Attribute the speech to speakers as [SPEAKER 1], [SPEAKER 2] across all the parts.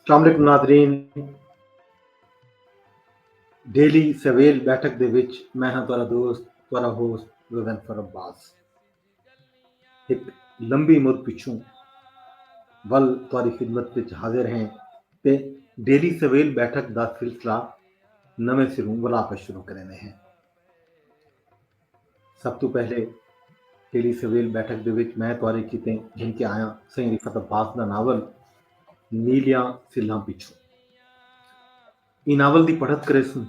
[SPEAKER 1] ਸ਼ਾਮਲਿਕ Nazreen daily ਸਵੇਲ ਬੈਠਕ ਦੇ ਵਿੱਚ ਮੈਂ ਹਾਂ ਤੁਹਾਡਾ ਦੋਸਤ ਤੁਹਾਡਾ ਹੋਸਟ ਗੁਰਵਿੰਦਰ ਅब्बास। ਇੱਕ ਲੰਬੀ ਮੁੱਦ ਪਿੱਛੋਂ ਵੱਲ ਤੁਹਾਡੀ ਖਿਦਮਤ ਵਿੱਚ ਹਾਜ਼ਰ ਹੈ ਤੇ ਡੇਲੀ ਸਵੇਲ ਬੈਠਕ ਦਾ ਸਿਲਸਿਲਾ ਨਵੇਂ ਸਿਰੋਂ ਵਾਪਸ ਸ਼ੁਰੂ ਕਰਨੇ हैं। ਸਭ ਤੋਂ ਪਹਿਲੇ ਡੇਲੀ ਸਵੇਲ ਬੈਠਕ ਦੇ ਵਿੱਚ ਮੈਂ ਤੁਹਾਡੇ ਕਿਤੇ ਜਿਨ ਕੇ ਆਇਆ ਸਹੀ ਰਿਫਤ अब्बास ਦਾ ਨਾਵਲ ਨੀਲੀਆਂ ਸਿੱਲਾਂ ਪਿੱਛੋਂ। ਇਹ ਨਾਵਲ ਦੀ ਪੜ੍ਹਤ ਕਰੇ ਸੁ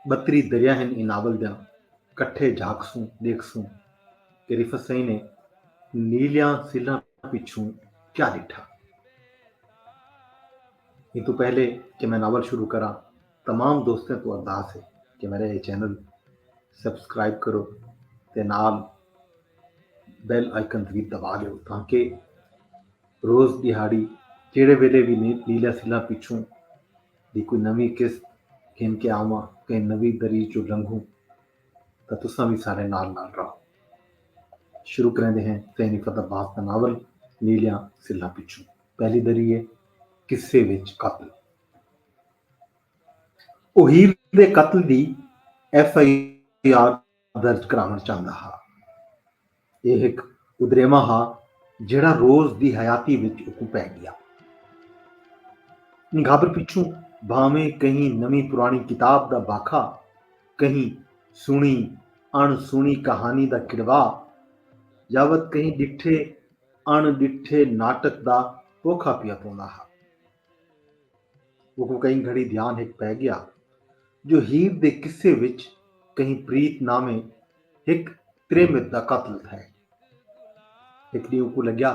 [SPEAKER 1] 32 दरिया हैं इन नावल दिया कट्ठे झाकसूं देखसूं कि रिफत सही ने नीलियां सिला पिछू क्या लिखा। ये तो पहले कि मैं नावल शुरू करा तमाम दोस्तों तो अरदास है कि मेरा ये चैनल सब्सक्राइब करो ते नाल बैल आइकन भी दबा लो ताकि रोज़ दिहाड़ी जेड़े वेले भी नीलिया सिला पिछू दी कोई नवी किस्त खेन के आवा कहीं नवी दरी चो लंघूं तो तुसा भी सारे नाल रहो। शुरू करेंदे हैं सैनी रिफत अब्बास का नावल नीलियां सिल्लां पिछू। पहली दरी है किस्से विच कत्ल। ਉਹ ਹੀਰ ਦੇ ਕਤਲ ਦੀ FIR ਦਰਜ ਕਰਾਉਣਾ ਚਾਹੁੰਦਾ ਹਾਂ। ਇਹ ਇੱਕ ਉਦਰੇਮਾ ਹਾ ਜਿਹੜਾ ਰੋਜ਼ ਦੀ ਹਯਾਤੀ ਵਿੱਚ ਉਕੂ ਪੈ ਗਿਆ। घाबर पिछू भावें कहीं नवी पुरानी किताब दा बाखा कहीं सुनी अणसुनी कहानी दा किड़वा यावत कहीं डिठे अणडिठे नाटक दा पोखा पिया पौंदा हा। वो कई घड़ी ध्यान एक पै गया जो हीर दे किस्से विच कहीं प्रीत नामे एक त्रेमित दा कत्ल है। एक दी को लग्या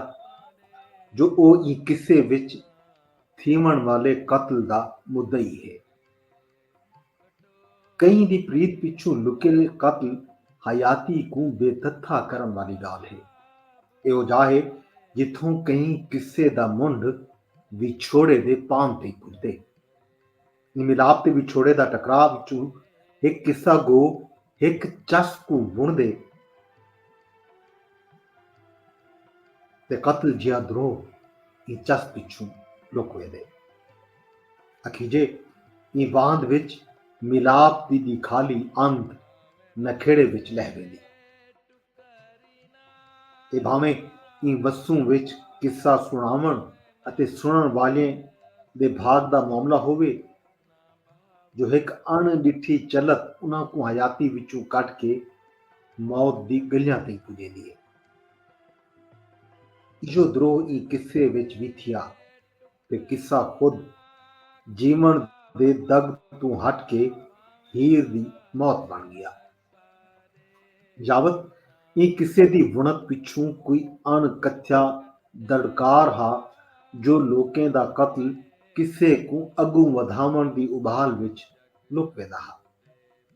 [SPEAKER 1] जो ओ ई किस्से विच थीमण वाले कत्ल दा मुद्दई है। कई दी प्रीत पिछू लुके कत्ल हयाती को बेतथा करन वाली गाल है। यो जाहे जिथों कहीं किस्से दा मुंड विछोड़े दे पान ते पुजदे। मिलाप ते विछोड़े दा टकराव विचू एक किस्सा गो एक चस को बुणदे ते कत्ल जिया द्रोह ई चस पिछू लुक वेदे। अखीजे ई बांध विच मिलाप दी खाली अंध नखेड़े विच लह वेंदी। ए भावें ई वसूं विच किस्सा सुणावण अते सुणन वाले दे भाग दा मामला होवे जो एक अणडिठी चलत उन्हां को हयाती विचों कट के मौत दी गलियां ते पुजेंदी है। जो द्रोह ई किस्से विच भी थिया ते किस्सा खुद जीवन दे दग तू हट के हीर दी मौत बन गया। यावत ये किस्से दी बुणत पिछू कोई अणकथ्या दड़कार हा जो लोकें दा कत्ल किस्से को अगू वधावण दी उबाल विच लुक वेंदा हा।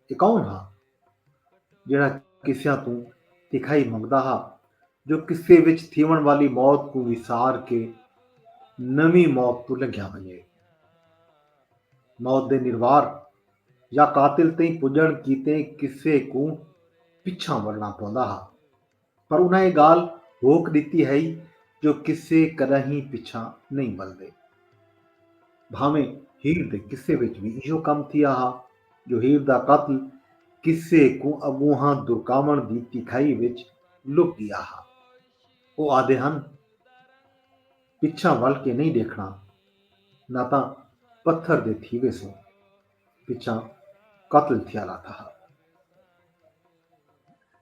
[SPEAKER 1] ये कौन हा जेड़ा किस्सियां तू दिखाई मंगदा हा जो किस्से विच थीवण वाली मौत को विसार के नवी मौत तो लग्या वञे। मौत दे निर्वार या कातिल तई पुजण कीते किस्से को पिछा वरना पौंदा हा पर उन्हें ये गाल होक दिती है जो किस्से कदहीं पिछा नहीं वलदे। भावें हीर दे किस्से विच भी इहो कम थिया हा जो हीर दा कत्ल किस्से को अगूहां दुरकावण दी तिखाई विच लुक गया हा। वो आदे हन पिछा वल के नहीं देखना ना तां पत्थर दे थीवे सो पिछा कत्ल थियाला था।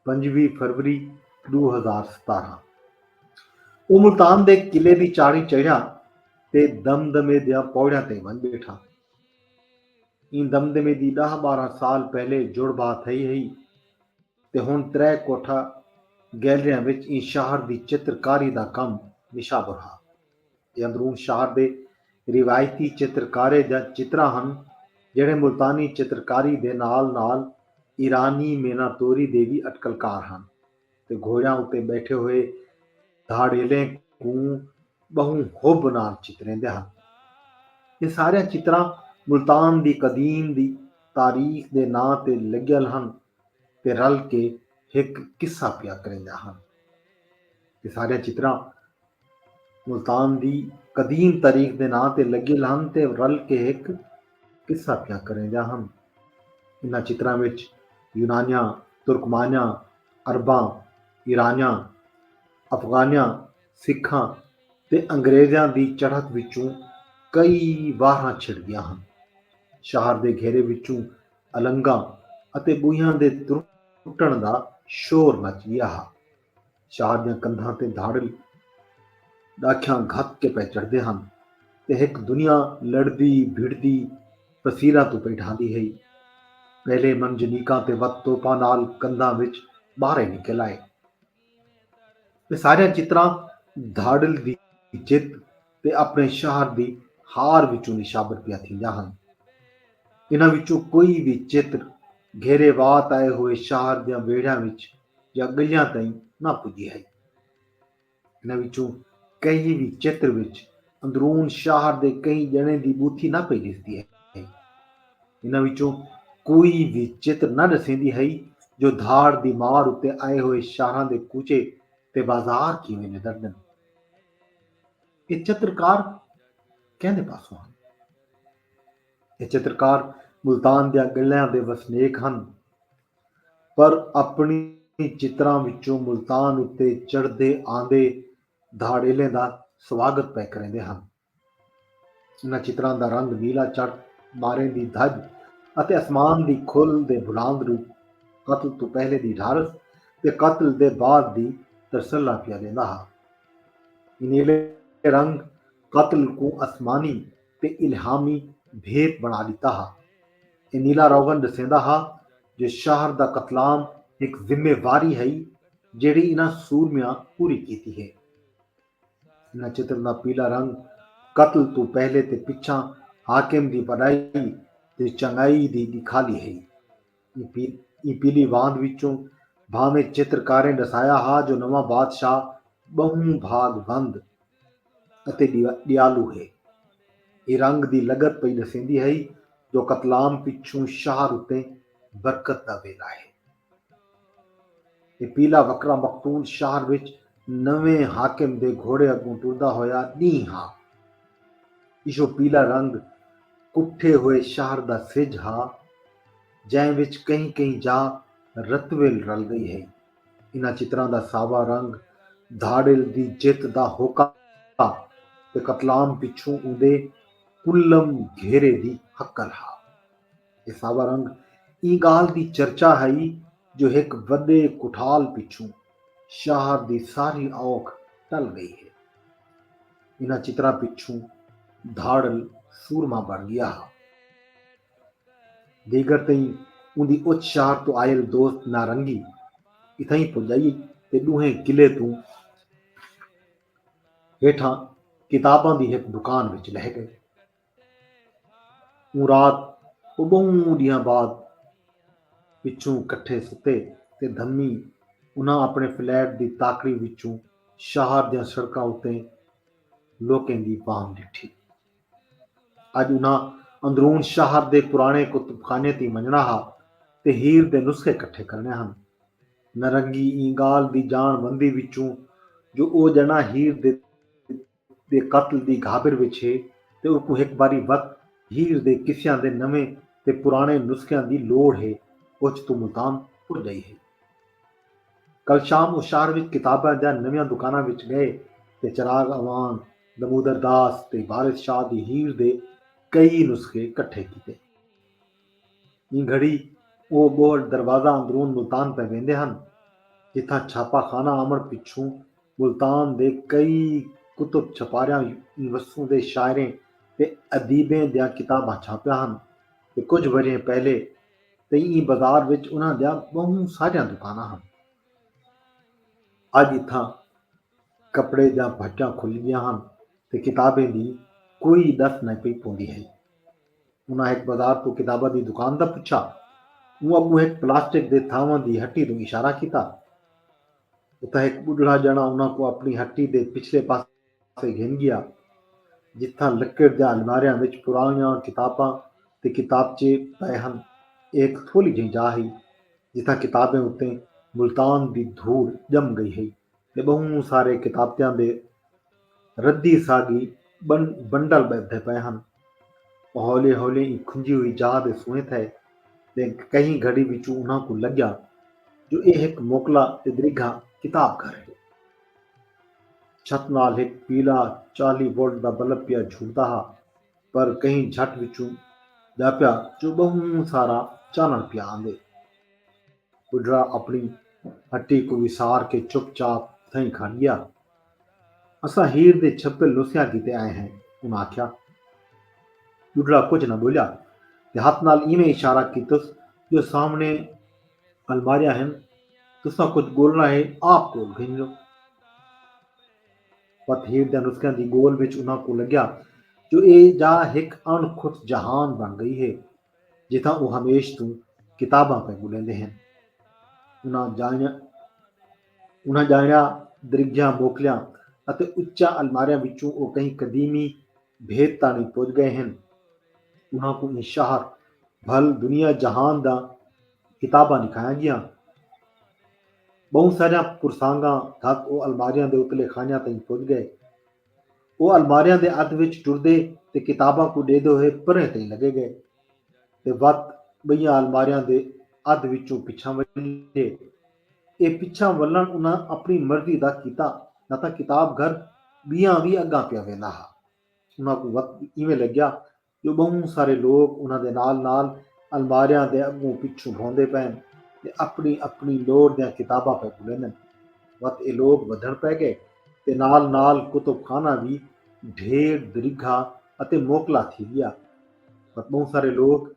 [SPEAKER 1] 5 फरवरी 2017 ਉਹ ਮੁਲਤਾਨ ਦੇ ਕਿਲੇ ਦੀ ਚਾੜੀ ਚੜਿਆ ਤੇ ਦਮਦਮੇ ਦੀਆਂ ਪੌੜੀਆਂ ਤੇ ਵੰਝ ਬੈਠਾ। ਇਹ ਦਮਦਮੇ ਦੀ 10-12 ਸਾਲ ਪਹਿਲੇ ਜੁੜ ਬਾਤ ਹੈ ਤੇ ਹੁਣ 3 ਕੋਠਾ ਗੈਲਰੀਆਂ ਵਿੱਚ ਇਹ ਸ਼ਹਿਰ ਦੀ ਚਿੱਤਰਕਾਰੀ ਦਾ ਕੰਮ ਨਿਸ਼ਾਵਰ ਹੈ। ਇਹ ਅੰਦਰੂਨ ਸ਼ਹਿਰ ਦੇ रिवायती चित्रकारे ਜਾਂ चित्रा ਹਨ ਜਿਹੜੇ ਮੁਲਤਾਨੀ चित्रकारी ਦੇ ਨਾਲ ईरानी मेनातोरी ਦੇ ਵੀ ਅਟਕਲਕਾਰ ਹਨ ਤੇ ਘੋੜਿਆਂ ਉੱਤੇ ਬੈਠੇ ਹੋਏ ਧਾੜੇਲੇ ਨੂੰ ਬਹੁ ਹੁਬ ਨਾਲ ਚਿਤਰਦੇ ਹਨ। ਇਹ ਸਾਰੇ ਚਿੱਤਰਾਂ ਮੁਲਤਾਨ ਦੀ ਕਦੀਮ ਦੀ ਤਾਰੀਖ ਦੇ ਨਾਂ ਤੇ ਲੱਗਲ ਹਨ ਤੇ ਰਲ ਕੇ ਇੱਕ ਕਿੱਸਾ ਪਿਆ ਕਰਿੰਦਾ ਹਨ। ਇਹ ਸਾਰੇ ਚਿੱਤਰਾਂ ਮੁਲਤਾਨ ਦੀ ਕਦੀਮ ਤਾਰੀਖ ਦੇ ਨਾਂ ਤੇ ਲੱਗੇ ਹਨ ਤੇ ਰਲ ਕੇ ਇੱਕ ਕਿੱਸਾ ਪਿਆ ਕਰਿੰਦਾ ਹਨ। ਇਹਨਾਂ ਚਿੱਤਰਾਂ ਵਿੱਚ ਯੂਨਾਨੀਆਂ, ਤੁਰਕਮਾਨਾਂ, ਅਰਬਾਂ, ਈਰਾਨੀਆਂ, ਅਫਗਾਨੀਆਂ, ਸਿੱਖਾਂ ਤੇ ਅੰਗਰੇਜ਼ਾਂ ਦੀ ਚੜ੍ਹਤ ਵਿੱਚੋਂ ਕਈ ਵਾਰਾਂ ਛਿੜ ਗਈਆਂ ਹਨ। ਸ਼ਹਿਰ ਦੇ ਘੇਰੇ ਵਿੱਚੋਂ ਅਲੰਗਾਂ ਅਤੇ ਬੂਹਿਆਂ ਦੇ ਟੁੱਟਣ ਦਾ ਸ਼ੋਰ ਮਚ ਗਿਆ। ਸ਼ਹਿਰ ਦੀਆਂ ਕੰਧਾਂ ਤੇ ਧਾੜਲ ਡਾਖਿਆਂ ਘੱਤ ਕੇ ਪੈ ਚੜ੍ਹਦੇ ਹਨ ਤੇ ਇੱਕ ਦੁਨੀਆ ਲੜਦੀ ਭਿੜਦੀ ਤਸਵੀਰਾਂ ਤੋਂ ਬੈਠਾਂਦੀ ਹੈ। ਪਹਿਲੇ ਮੰਜਨੀਕਾਂ ਤੇ ਵੱਧ ਤੋਪਾਂ ਨਾਲ ਕੰਧਾਂ ਵਿੱਚ ਬਾਹਰੇ ਨਿਕਲ ਆਏ। ਇਹ ਸਾਰੀਆਂ ਚਿੱਤਰਾਂ ਧਾੜਲ ਦੀ ਜਿੱਤ ਤੇ ਆਪਣੇ ਸ਼ਹਿਰ ਦੀ ਹਾਰ ਵਿੱਚੋਂ ਨਿਸ਼ਾਬਤ ਪਿਆ ਥੀਂਦੀਆਂ ਹਨ। ਇਹਨਾਂ ਵਿੱਚੋਂ ਕੋਈ ਵੀ ਚਿੱਤਰ ਘੇਰੇ ਬਾਤ ਆਏ ਹੋਏ ਸ਼ਹਿਰ ਦੀਆਂ ਵਿਹੜਿਆਂ ਵਿੱਚ ਜਾਂ ਗਲੀਆਂ ਤਾਈਂ ਨਾ ਪੁੱਜੀ ਹੈ। ਇਹਨਾਂ ਵਿੱਚੋਂ ਕਈ ਵੀ ਚਿੱਤਰ ਵਿੱਚ ਅੰਦਰੂਨ ਸ਼ਹਿਰ ਦੇ ਕਈ ਜਣੇ ਦੀ ਬੂਥੀ ਨਾ ਪਈ ਦਿਸਦੀ ਹੈ। ਇਹਨਾਂ ਵਿੱਚੋਂ ਕੋਈ ਵੀ ਚਿੱਤਰ ਨਾ ਦਸੇਂਦੀ ਹੈ ਜੋ ਧਾੜ ਦੀ ਮਾਰ ਉੱਤੇ ਆਏ ਹੋਏ ਸ਼ਹਿਰਾਂ ਦੇ ਕੂਚੇ ਤੇ ਬਾਜ਼ਾਰ ਕਿਵੇਂ ਨਿਦਰਦਨ। ਇਹ ਚਿੱਤਰਕਾਰ ਕਹਿੰਦੇ ਪਾਸੋਂ ਹਨ। ਇਹ ਚਿੱਤਰਕਾਰ ਮੁਲਤਾਨ ਦੀਆਂ ਗਲੀਆਂ ਦੇ ਵਸਨੀਕ ਹਨ, ਪਰ ਆਪਣੀ ਚਿੱਤਰਾਂ ਵਿੱਚੋਂ ਮੁਲਤਾਨ ਉੱਤੇ ਚੜ੍ਹਦੇ ਆਂਦੇ ਧਾੜੇਲੇ ਦਾ ਸਵਾਗਤ ਪੈ ਕਰਿੰਦੇ ਹਨ। ਇਹਨਾਂ ਚਿੱਤਰਾਂ ਦਾ ਰੰਗ ਨੀਲਾ ਚੜ੍ਹ ਮਾਰੇ ਦੀ ਧੱਜ ਅਤੇ ਅਸਮਾਨ ਦੀ ਖੁੱਲ ਦੇ ਬੁਲੰਦ ਰੂਪ, ਕਤਲ ਤੋਂ ਪਹਿਲੇ ਦੀ ਢਾਰਸ ਤੇ ਕਤਲ ਦੇ ਬਾਅਦ ਦੀ ਤਰਸਲਾ ਪਿਆ ਦਿੰਦਾ ਹੈ। ਨੀਲੇ ਰੰਗ ਕਤਲ को आसमानी ते इल्हामी भेद बना दिता हा। ये नीला रोगन दसेंदा हा जो शहर दा कतलाम एक जिम्मेवारी है ਜਿਹੜੀ ਇਹਨਾਂ ਸੂਰਮਿਆਂ ਪੂਰੀ ਕੀਤੀ ਹੈ। ਇਹਨਾਂ ਚਿੱਤਰ ਦਾ ਪੀਲਾ ਰੰਗ ਕਤਲ ਤੋਂ ਪਹਿਲੇ ਤੇ ਪਿੱਛਾ ਹਾਕਿਮ ਦੀ ਬੜਾਈ ਤੇ ਚੰਗਾਈ ਦੀ ਦਿਖਾਲੀ ਹੈ। ਇਹ ਪੀਲੀ ਬਾਂਦ ਵਿੱਚੋਂ ਭਾਵੇਂ ਚਿੱਤਰਕਾਰੇ ਦਸਾਇਆ हा ਜੋ ਨਵਾਂ ਬਾਦਸ਼ਾਹ ਬਹੁ ਭਾਗਵੰਦ ਅਤੇ ਦਿਆਲੂ ਹੈ। ਇਹ ਰੰਗ ਦੀ ਲਗਤ ਪਈ ਦਸੇਂਦੀ ਹੈ ਜੋ ਕਤਲਾਮ ਪਿੱਛੋਂ ਸ਼ਹਿਰ ਉੱਤੇ ਬਰਕਤ ਦਾ ਵੇਲਾ ਹੈ। ਇਹ ਪੀਲਾ ਵਕਰਾ ਮਕਤੂਲ ਸ਼ਹਿਰ ਵਿੱਚ ਨਵੇਂ ਹਾਕਿਮ ਦੇ ਘੋੜੇ ਅੱਗੋਂ ਟੁਰਦਾ ਹੋਇਆ ਨਹੀਂ ਹਾਂ। ਇਸ਼ੋ ਪੀਲਾ ਰੰਗ ਕੁੱਠੇ ਹੋਏ ਸ਼ਹਿਰ ਦਾ ਸਿਜ ਹਾਂ, ਜੈ ਵਿੱਚ ਕहीं ਕहीं ਜਾ ਰਤਵੇਲ ਰਲ ਗਈ ਹੈ। ਇਹਨਾਂ ਚਿੱਤਰਾਂ ਦਾ ਸਾਵਾ ਰੰਗ ਧਾੜਿਲ ਦੀ ਜਿੱਤ ਦਾ ਹੋਕਾ ਤੇ ਕਤਲਾਮ ਪਿੱਛੋਂ ਉਹਦੇ ਕੁੱਲਮ ਘੇਰੇ ਦੀ ਹੱਕਲ ਹਾਂ। ਇਹ ਸਾਵਾ ਰੰਗ ਇਹ ਗੱਲ ਦੀ ਚਰਚਾ ਹੈ ਜੋ ਇੱਕ ਵੱਡੇ ਕੁਠਾਲ ਪਿੱਛੋਂ ਸ਼ਹਿਰ ਦੀ ਸਾਰੀ ਔਖ ਟਲ ਗਈ ਹੈ। ਇਹਨਾਂ ਚਿੱਤਰਾਂ ਪਿੱਛੋਂ ਧਾੜਲ ਸੂਰਮਾ ਬਣ ਗਿਆ। ਦੀਗਰ ਤਈ ਉਹਦੀ ਉੱਚ ਸ਼ਹਿਰ ਤੋਂ ਆਇਲ ਦੋਸਤ ਨਾਰੰਗੀ ਇਥਾਂ ਪੁਜਾਈ ਤੇ ਦੂਹੇ ਕਿਲੇ ਤੋਂ ਹੇਠਾਂ ਕਿਤਾਬਾਂ ਦੀ ਇੱਕ ਦੁਕਾਨ ਵਿੱਚ ਲੈ ਗਏ। ਉਹ ਰਾਤ ਉਦੋਂ ਦੀਆਂ ਬਾਅਦ ਪਿੱਛੋਂ ਇਕੱਠੇ ਸੁੱਤੇ ਤੇ ਧੰਮੀ ਉਹਨਾਂ ਆਪਣੇ ਫਲੈਟ ਦੀ ਤਾਕੜੀ ਵਿੱਚੋਂ ਸ਼ਹਿਰ ਦੀਆਂ ਸੜਕਾਂ ਉੱਤੇ ਲੋਕਾਂ ਦੀ ਬਾਮ ਡਿੱਠੀ। ਅੱਜ ਉਹਨਾਂ ਅੰਦਰੂਨ ਸ਼ਹਿਰ ਦੇ ਪੁਰਾਣੇ ਕੁਤਬਖਾਨੇ ਤੇ ਮੰਨਣਾ ਹਾ ਤੇ ਹੀਰ ਦੇ ਨੁਸਖੇ ਇਕੱਠੇ ਕਰਨੇ ਹਨ। ਨਰੰਗੀ ਇੰਗਾਲ ਦੀ ਜਾਣਬੰਦੀ ਵਿੱਚੋਂ ਜੋ ਉਹ ਜਣਾ ਹੀਰ ਦੇ ਕਤਲ ਦੀ ਘਾਬਰ ਵਿੱਚ ਹੈ ਤੇ ਉਹ ਇੱਕ ਵਾਰੀ ਵਕਤ ਹੀਰ ਦੇ ਕਿੱਸਿਆਂ ਦੇ ਨਵੇਂ ਤੇ ਪੁਰਾਣੇ ਨੁਸਖਿਆਂ ਦੀ ਲੋੜ ਹੈ ਕੁਝ ਤੋਂ ਮੁਲਤਾਨ ਪੁੱਜ ਗਈ ਹੈ। ਕੱਲ ਸ਼ਾਮ ਉਹ ਸ਼ਹਿਰ ਵਿੱਚ ਕਿਤਾਬਾਂ ਦੀਆਂ ਨਵੀਆਂ ਦੁਕਾਨਾਂ ਵਿੱਚ ਗਏ ਤੇ ਚਰਾਗ ਅਵਾਨ, ਦਮੋਦਰ ਦਾਸ ਤੇ ਵਾਰਿਸ ਸ਼ਾਹ ਦੀ ਹੀਰ ਦੇ ਕਈ ਨੁਸਖੇ ਇਕੱਠੇ ਕੀਤੇ। ਇਹ ਘੜੀ ਉਹ ਬੋਲ ਦਰਵਾਜ਼ਾ ਅੰਦਰੂਨ ਮੁਲਤਾਨ ਪੈ ਵਹਿੰਦੇ ਹਨ ਜਿੱਥਾਂ ਛਾਪਾਖਾਨਾ ਆਮਣ ਪਿੱਛੋਂ ਮੁਲਤਾਨ ਦੇ ਕਈ ਕੁਤਬ ਛਪਾਰਿਆਂ ਯੂਨੀਵਰਸਿਟੀ ਦੇ ਸ਼ਾਇਰਾਂ ਤੇ ਅਦੀਬਾਂ ਦੀਆਂ ਕਿਤਾਬਾਂ ਛਾਪੀਆਂ ਹਨ ਤੇ ਕੁਝ ਵਰ੍ਹੇ ਪਹਿਲੇ ਤਈ ਬਾਜ਼ਾਰ ਵਿੱਚ ਉਹਨਾਂ ਦੀਆਂ ਬਹੁਤ ਸਾਰੀਆਂ ਦੁਕਾਨਾਂ ਹਨ। ਅੱਜ ਇੱਥਾਂ ਕੱਪੜੇ ਦੀਆਂ ਭੱਟਾਂ ਖੁੱਲ੍ਹ ਗਈਆਂ ਹਨ ਤੇ ਕਿਤਾਬਾਂ ਦੀ ਕੋਈ ਦਸ ਨਹੀਂ ਪਈ ਪਾਉਂਦੀ ਹੈ। ਉਹਨਾਂ ਇੱਕ ਬਾਜ਼ਾਰ ਤੋਂ ਕਿਤਾਬਾਂ ਦੀ ਦੁਕਾਨ ਦਾ ਪੁੱਛਾ। ਉਹ ਅੱਗੋਂ ਇੱਕ ਪਲਾਸਟਿਕ ਦੇ ਥਾਵਾਂ ਦੀ ਹੱਟੀ ਨੂੰ ਇਸ਼ਾਰਾ ਕੀਤਾ। ਉੱਥੇ ਇੱਕ ਬੁੱਢੜਾ ਜਣਾ ਉਹਨਾਂ ਕੋ ਆਪਣੀ ਹੱਟੀ ਦੇ ਪਿਛਲੇ ਪਾਸੇ ਘਿਣ ਗਿਆ ਜਿੱਥਾਂ ਲੱਕੜ ਦੀਆਂ ਅਲਮਾਰੀਆਂ ਵਿੱਚ ਪੁਰਾਣੀਆਂ ਕਿਤਾਬਾਂ ਤੇ ਕਿਤਾਬਚੇ ਪਏ ਹਨ। ਇੱਕ ਥੋੜੀ ਜਿਹੀ ਜਾ ਹੈ ਜਿੱਥਾਂ ਕਿਤਾਬਾਂ ਉੱਤੇ ਮੁਲਤਾਨ ਦੀ ਧੂੜ ਜੰਮ ਗਈ ਹੈ ਤੇ ਬਹੁਤ ਸਾਰੇ ਕਿਤਾਬਿਆਂ ਦੇ ਰੱਦੀ ਸਾਗੀ ਬੰਡਲ ਬੈਠੇ ਪਏ ਹਨ। ਹੌਲੀ ਹੌਲੀ ਖੁੰਝੀ ਹੋਈ ਚਾਹ ਦੇ ਸੂਹੇ ਥੇ ਤੇ ਕਈ ਘੜੀ ਵਿੱਚੋਂ ਉਹਨਾਂ ਕੋਲ ਲੱਗਿਆ ਜੋ ਇਹ ਇੱਕ ਮੋਕਲਾ ਤੇ ਦਰੀਘਾ ਕਿਤਾਬ ਘਰ ਹੈ। ਛੱਤ ਨਾਲ ਇੱਕ ਪੀਲਾ 40 ਵੋਲਟ ਦਾ ਬਲਬ ਪਿਆ ਝੁਲਦਾ ਹਾ, ਪਰ ਕहीं झट ਵਿੱਚੋਂ ਜਾਪਿਆ ਜੋ ਬਹੁਤ ਸਾਰਾ ਚਾਨਣ ਪਿਆ ਆਂਦੇ। ਬੁੱਢਾ ਆਪਣੀ ਹੱਟੀ को विसार के चुपचाप थई खड़ गया। असां हीर दे छप्पे लुसिया किते आए हैं, उन आख्या। बुढ़ा कुछ न बोलिया ते हथ नाल इवें इशारा कीतस जो सामने अलमारियां हैं, तुसां कुछ बोलना है आप कोल घिन लो। पत हीर दे नुस्खियां दी गोल विच उन्हां को लग्या जो ये जा एक अणखुट जहान बन गई है जिथां वो हमेश तू किताबां पे बुलेंदे हैं। उन्हां जाणिया उन्हां जाणिया दरिग्यां मोकलियां ਅਤੇ ਉੱਚਾ ਅਲਮਾਰੀਆਂ ਵਿੱਚੋਂ ਉਹ ਕਈ ਕਦੀਮੀ ਭੇਦ ਤਾਣੀ ਪੁੱਜ ਗਏ ਹਨ। ਉਹਨਾਂ को ਇਹ ਸ਼ਹਿਰ ਭਲ ਦੁਨੀਆ ਜਹਾਨ ਦਾ ਕਿਤਾਬਾਂ ਲਿਖਾਈਆਂ ਗਈਆਂ। ਬਹੁਤ ਸਾਰੀਆਂ ਪੁਰਸਾਂਗਾਂ ਤੱਕ ਉਹ ਅਲਮਾਰੀਆਂ ਦੇ ਉਤਲੇ ਖਾਨਿਆਂ ਤਾਈਂ ਪੁੱਜ ਗਏ। ਉਹ ਅਲਮਾਰੀਆਂ ਦੇ ਅੱਧ ਵਿੱਚ ਟੁਰਦੇ ਤੇ ਕਿਤਾਬਾਂ ਕੋ ਡੇਦੇ ਹੋਏ ਪਰੇ ਤਾਈਂ ਲੱਗੇ ਗਏ ਤੇ ਵਤ ਬਈਆਂ ਅਲਮਾਰੀਆਂ ਦੇ ਅੱਧ ਵਿੱਚੋਂ ਪਿੱਛਾਂ ਵੱਲੇ। ਇਹ ਪਿੱਛਾਂ ਵੱਲਣ ਉਹਨਾਂ ਆਪਣੀ ਮਰਜ਼ੀ ਦਾ ਕੀਤਾ ਨਾ ਤਾਂ ਕਿਤਾਬ ਘਰ ਵੀਆਂ ਵੀ ਅੱਗਾ ਪਿਆ ਵੇਂਦਾ ਹਾ। ਉਹਨਾਂ ਕੋ ਵਕਤ ਇਵੇਂ ਲੱਗਿਆ ਜੋ ਬਹੁਤ ਸਾਰੇ ਲੋਕ ਉਹਨਾਂ ਦੇ ਨਾਲ ਨਾਲ ਅਲਮਾਰੀਆਂ ਦੇ ਅੱਗੋਂ ਪਿੱਛੋਂ ਭੌਂਦੇ ਪੈਣ ਤੇ ਆਪਣੀ ਆਪਣੀ ਲੋੜ ਦੀਆਂ ਕਿਤਾਬਾਂ ਪੈ ਲੈਣ। ਵਕਤ ਇਹ ਲੋਕ ਵਧਣ ਪੈ ਗਏ ਤੇ ਨਾਲ ਨਾਲ ਕੁਤਬਖਾਨਾ ਵੀ ਢੇਰ ਦਰੀਘਾ ਅਤੇ ਮੋਕਲਾ ਥੀ ਗਿਆ। ਬਹੁਤ ਸਾਰੇ ਲੋਕ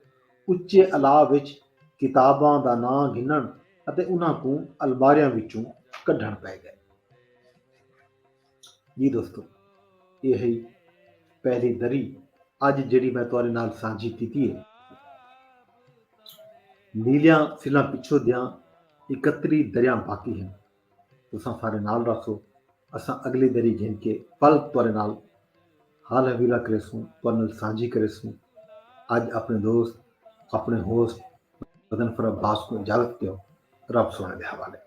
[SPEAKER 1] ਉੱਚੇ ਅਲਾਹ ਵਿੱਚ ਕਿਤਾਬਾਂ ਦਾ ਨਾਂ ਗਿਣਨ ਅਤੇ ਉਹਨਾਂ ਨੂੰ ਅਲਮਾਰੀਆਂ ਵਿੱਚੋਂ ਕੱਢਣ ਪੈ ਗਏ। ਜੀ ਦੋਸਤੋ, ਇਹ ਹੈ ਪਹਿਲੀ ਦਰੀ ਅੱਜ ਜਿਹੜੀ ਮੈਂ ਤੁਹਾਡੇ ਨਾਲ ਸਾਂਝੀ ਕੀਤੀ ਹੈ। ਨੀਲਿਆਂ ਸਿਲਾਂ ਪਿੱਛੋਂ ਦੀਆਂ 31 ਦਰਿਆ ਬਾਕੀ ਹਨ। ਤੁਸੀਂ ਸਾਰੇ ਨਾਲ ਰੱਖੋ। ਅਸਾਂ ਅਗਲੀ ਦਰੀ ਗਿਣ ਕੇ ਪਲ ਤੁਹਾਡੇ ਨਾਲ ਹਾਲ ਹਵੀਲਾ ਕरेसूं, ਤੁਹਾਡੇ ਨਾਲ ਸਾਂਝੀ करेसूं। ਅੱਜ ਆਪਣੇ ਦੋਸਤ ਆਪਣੇ ਹੋਸਟ बदनफर अब्बास को इजाज़त दो। रब सोने के हवाले।